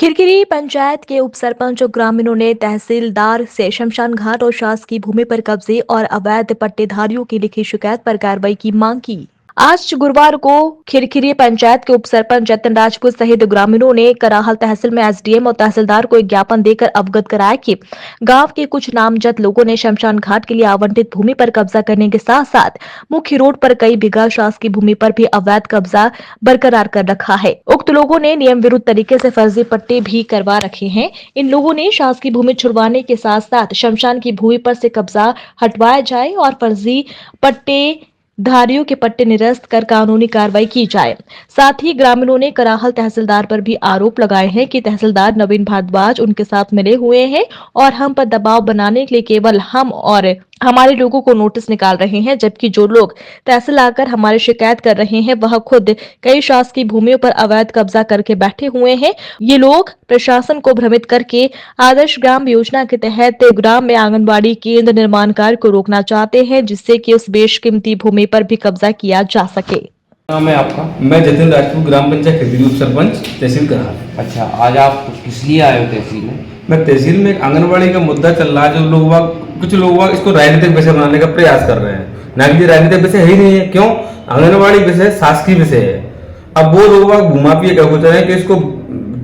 खिरखिरी पंचायत के उप सरपंच और ग्रामीणों ने तहसीलदार से शमशान घाट और शासकीय भूमि पर कब्जे और अवैध पट्टेधारियों की लिखी शिकायत पर कार्रवाई की मांग की। आज गुरुवार को खिरखिरी पंचायत के उप सरपंच जतिन राजपूत सहित ग्रामीणों ने कराहल तहसील में एसडीएम और तहसीलदार को एक ज्ञापन देकर अवगत कराया कि गांव के कुछ नामजद लोगों ने शमशान घाट के लिए आवंटित भूमि पर कब्जा करने के साथ साथ मुख्य रोड पर कई बीघा शासकीय भूमि पर भी अवैध कब्जा बरकरार कर रखा है। उक्त लोगों ने नियम विरुद्ध तरीके से फर्जी पट्टे भी करवा रखे हैं। इन लोगों ने शासकीय भूमि छुड़वाने के साथ साथ शमशान की भूमि पर से कब्जा हटवाया जाए और फर्जी पट्टे धारियों के पट्टे निरस्त कर कानूनी कार्रवाई की जाए। साथ ही ग्रामीणों ने कराहल तहसीलदार पर भी आरोप लगाए हैं कि तहसीलदार नवीन भारद्वाज उनके साथ मिले हुए हैं और हम पर दबाव बनाने के लिए केवल हम और हमारे लोगों को नोटिस निकाल रहे हैं, जबकि जो लोग तहसील आकर हमारी शिकायत कर रहे हैं वह खुद कई शासकीय भूमियों पर अवैध कब्जा करके बैठे हुए हैं। ये लोग प्रशासन को भ्रमित करके आदर्श ग्राम योजना के तहत ग्राम में आंगनबाड़ी केंद्र निर्माण कार्य को रोकना चाहते हैं, जिससे कि उस बेशकीमती भूमि पर भी कब्जा किया जा सके। नाम है आपका? मैं जतिन राजपूत, ग्राम पंचायत खिरखिरी उप सरपंच, तहसील कराहल। अच्छा, आज आप किस लिए आए हो तहसील में? मैं तहसील में एक आंगनबाड़ी का मुद्दा चल रहा है, जो कुछ लोग इसको राजनीतिक विषय बनाने का प्रयास कर रहे हैं। ना कि राजनीतिक विषय है ही नहीं है। क्यों? आंगनबाड़ी विषय शासकीय विषय है। अब वो लोग घुमा पिए क्या सोच रहे हैं कि इसको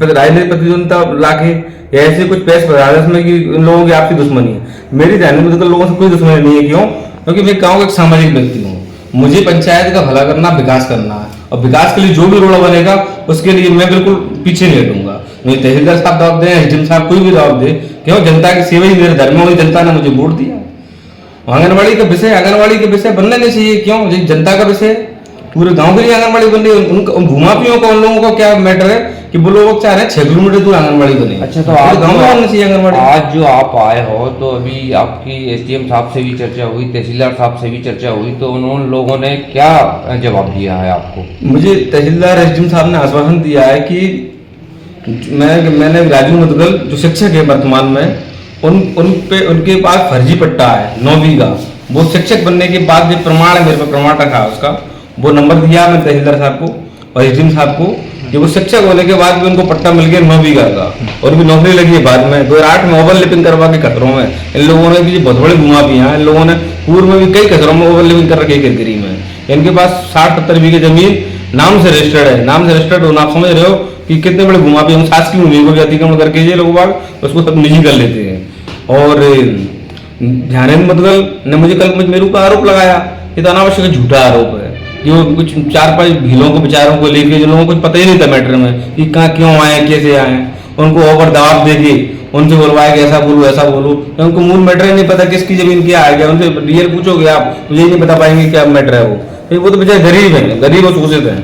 राजनीतिक प्रतिद्वंदता लाके या ऐसे कुछ पेश बता रहे हैं कि उन लोगों की आपसी दुश्मनी है। मेरी राजनीतिक लोगों से कोई दुश्मनी नहीं है। क्यों? क्योंकि मैं गाँव का एक सामाजिक व्यक्ति हूँ। मुझे पंचायत का भला करना, विकास करना है, और विकास के लिए जो भी रोड बनेगा उसके लिए मैं बिल्कुल पीछे नहीं हटूंगा। मुझे तहसीलदार साहब दाव दें, एसडीएम साहब कोई भी दाव दे, क्यों? जनता की सेवा ही मेरे धर्म है। जनता ने मुझे वोट दिया। आंगनबाड़ी का विषय बनना नहीं चाहिए। क्यों? जनता का विषय पूरे गांव के लिए आंगनबाड़ी बन रही है। उन भूमाफियों को, उन लोगों को क्या मैटर है कि वो लोग चाह रहे हैं 6 किलोमीटर दूर आंगनबाड़ी बने। अच्छा, तो आज गाँव में बनना चाहिए आंगनबाड़ी। आज जो आप आए हो तो अभी आपकी एसडीएम साहब से भी चर्चा हुई, तहसीलदार साहब से भी चर्चा हुई, तो उन लोगों ने क्या जवाब दिया है आपको? मुझे तहसीलदार एसडीएम साहब ने आश्वासन दिया है कि मैंने राजू मुदगल जो शिक्षक है वर्तमान में, उनके पास फर्जी पट्टा है 9वीं का। वो शिक्षक बनने के बाद जो प्रमाण है, मेरे पे प्रमाण रखा है उसका, वो नंबर दिया मैं तहसीलदार साहब को और एसडीएम साहब को कि वो शिक्षक होने के बाद भी उनको पट्टा मिल गया 9वीं का, और भी नौकरी लगी है बाद में 2008 में ओवरलैपिंग करवा के खतरों में। इन लोगों ने भी बहुत बड़े घुमा भी हैं। इन लोगों ने पूर्व में भी कई खतरों में ओवरलैपिंग कर रखी है खिरखिरी में। इनके पास 60-70 बीघे जमीन नाम से रजिस्टर्ड है। नाम से रजिस्टर्ड होना आप समझ रहे हो कि कितने बड़े घुमा भी। हम शासकीय भूमि को अतिक्रमण करके ये लोग उसको सब निजी कर लेते हैं। और ध्यानेंद्र मुदगल ने मुझे कल मेरे ऊपर आरोप लगाया, ये तो अनावश्यक झूठा आरोप है कि वो कुछ 4-5 भीलों को बेचारों को लेके, जो लोगों को पता ही नहीं था मैटर में कि कहाँ क्यों आए, कैसे आए, उनको ओवर दबाव देके उनसे बोलवाया कि ऐसा बोलो ऐसा बोलो। उनको मूल मैटर ही नहीं पता किसकी जमीन क्या आ गया। उनसे रियल पूछोगे आप, मुझे नहीं बता पाएंगे क्या मैटर है वो तो बेचारे गरीब हैं, गरीब और शोषित हैं।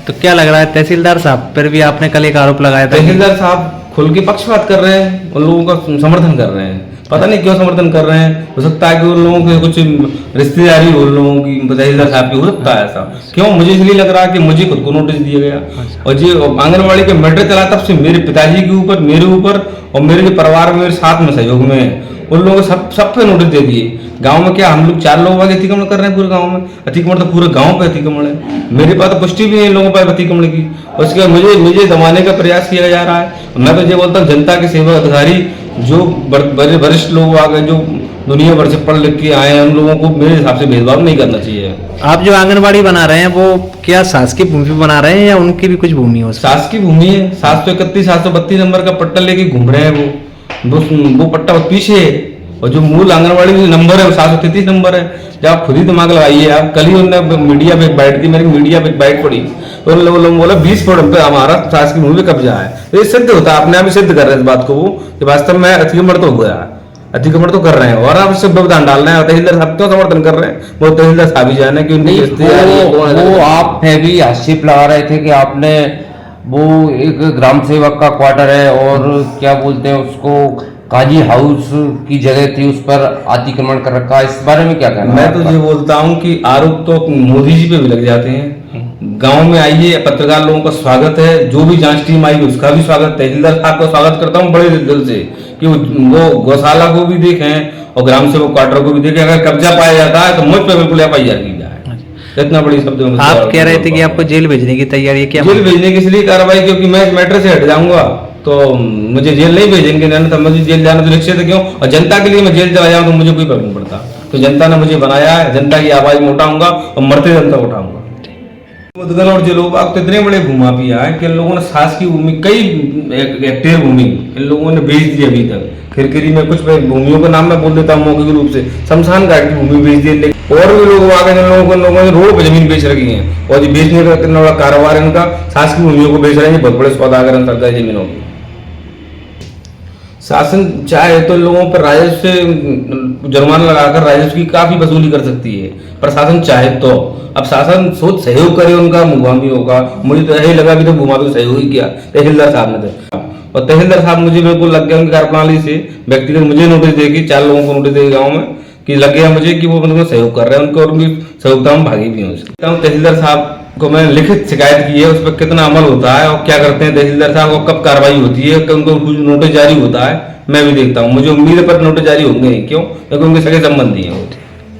तो क्या लग रहा है तहसीलदार साहब पर भी आपने कल एक आरोप लगाया था? तहसीलदार साहब खुल के पक्षपात कर रहे हैं, उन लोगों का समर्थन कर रहे हैं। पता नहीं क्यों समर्थन कर रहे हैं। हो सकता है कि उन लोगों के कुछ रिश्तेदारी हो, उन लोगों की तहसीलदार साहब की, हो सकता है ऐसा। क्यों? मुझे इसलिए लग रहा है कि मुझे खुद को नोटिस दिया गया, और जो आंगनबाड़ी के मैटर चला तब से मेरे पिताजी के ऊपर, मेरे ऊपर और मेरे जो परिवार में मेरे साथ में सहयोग में है, उन लोगों को सब पे नोटिस दे दिए। गांव में क्या हम लोग 4 लोग अतिक्रमण कर रहे हैं पूरे गांव में? अतिक्रमण तो पूरे गांव पे अतिक्रमण है। मेरे पास तो पुष्टि भी है इन लोगों पर अतिक्रमण की। उसके बाद मुझे दबाने का प्रयास किया जा रहा है। मैं तो ये बोलता हूँ, जनता के सेवा अधिकारी जो बड़े वरिष्ठ लोग आ गए, जो दुनिया भर से पढ़ लिख के आए हैं, उन लोगों को मेरे हिसाब से भेदभाव नहीं करना चाहिए। आप जो आंगनबाड़ी बना रहे हैं वो क्या शासकीय भूमि पे बना रहे हैं या उनकी भी कुछ भूमि है? शासकीय भूमि है। 731-732 नंबर का पट्टा लेके घूम रहे हैं वो पट्टा पीछे है, और जो मूल आंगनबाड़ी नंबर है वो 733 नंबर है। जब आप खुद ही दिमाग लगाइए। आप कल ही उन्होंने मीडिया पे बैठ थी, मेरी मीडिया पे बैठ पड़ी, तो उन लोगों बोला 20 फुट पे हमारा शासकीय भूमि पे कब्जा है। तो ये सिद्ध होता है, अपने आप ही सिद्ध कर रहे हैं इस बात को वो कि वास्तव में अतिक्रमण तो हुआ है, अतिक्रमण तो कर रहे हैं, और आप इससे व्यवधान डाल रहे हैं। तहसीलदार साहब क्यों समर्थन कर रहे हैं? वो तहसीलदार साहब ही जाने कि उनकी वो आप भी आक्षेप लगा रहे थे कि आपने वो एक ग्राम सेवक का क्वार्टर है और क्या बोलते हैं उसको, काजी हाउस की जगह थी, उस पर अतिक्रमण कर रखा। इस बारे में क्या कहना? मैं तो ये बोलता हूँ कि आरोप तो मोदी जी पे भी लग जाते हैं। गांव में आइए, पत्रकार लोगों का स्वागत है, जो भी जांच टीम आई उसका भी स्वागत। तहसीलदार साहब का स्वागत करता हूँ बड़े दिल से कि वो गौशाला को भी देखें और ग्राम सेवक क्वार्टर को भी देखें। अगर कब्जा पाया जाता है तो मुझ पर बिल्कुल FIR की जाए। इतना बड़ी शब्द में आप कह रहे थे कि आपको जेल भेजने की तैयारी है, क्या जेल भेजने की इसलिए कार्रवाई क्योंकि मैं इस मैटर से हट जाऊंगा तो मुझे जेल नहीं भेजेंगे, नहीं तो मुझे जेल जाना सुरक्षित है। क्यों? और जनता के लिए मैं जेल चला जाऊं तो मुझे कोई फर्क नहीं पड़ता। तो जनता ने मुझे बनाया है, जनता की आवाज में उठाऊंगा और मरते दम तक उठाऊंगा। मुदगल और जिलों बाग तो इतने बड़े भूमाफिया है कि इन लोगों ने शासकीय भूमि, कई हेक्टेयर भूमि इन लोगों ने बेच दी अभी तक। खिरकिरी में कुछ भूमियों का नाम मैं बोल देता हूँ मौखिक रूप से, शमशान घाट की भूमि बेच दी। लेकिन और भी लोग आगे इन लोगों ने रोड पर जमीन बेच रखी है और ये बेचने का कितना बड़ा कारोबार है इनका। शासकीय भूमियों को बेच रहे हैं, बहुत बड़े सौदागर हैं सरकारी जमीनों की। शासन चाहे तो लोगों पर राजस्व से जुर्माना लगाकर राजस्व की काफी वसूली कर सकती है, प्रशासन चाहे तो। अब शासन सोच सहयोग करे उनका मुआवजा होगा। मुझे तो यही लगा, अभी तो भूमाफी को सहयोग ही किया तहसीलदार साहब ने तो। और तहसीलदार साहब मुझे बिल्कुल लग गया उनकी कार्यप्रणाली से, व्यक्तिगत मुझे नोटिस देगी, 4 लोगों को नोटिस देगी गाँव में कि लग गया मुझे कि वो उनको सहयोग कर रहे हैं उनको, और उनकी सहयोगता में भागी भी हूँ। तहसीलदार साहब को मैंने लिखित शिकायत की है, उस पर कितना अमल होता है और क्या करते हैं तहसीलदार साहब को, कब कार्रवाई होती है, उनको कुछ नोटिस जारी होता है, मैं भी देखता हूँ। मुझे उम्मीद है पर नोटिस जारी होंगे नहीं। क्यों? क्योंकि उनके सगे संबंधी हैं वो।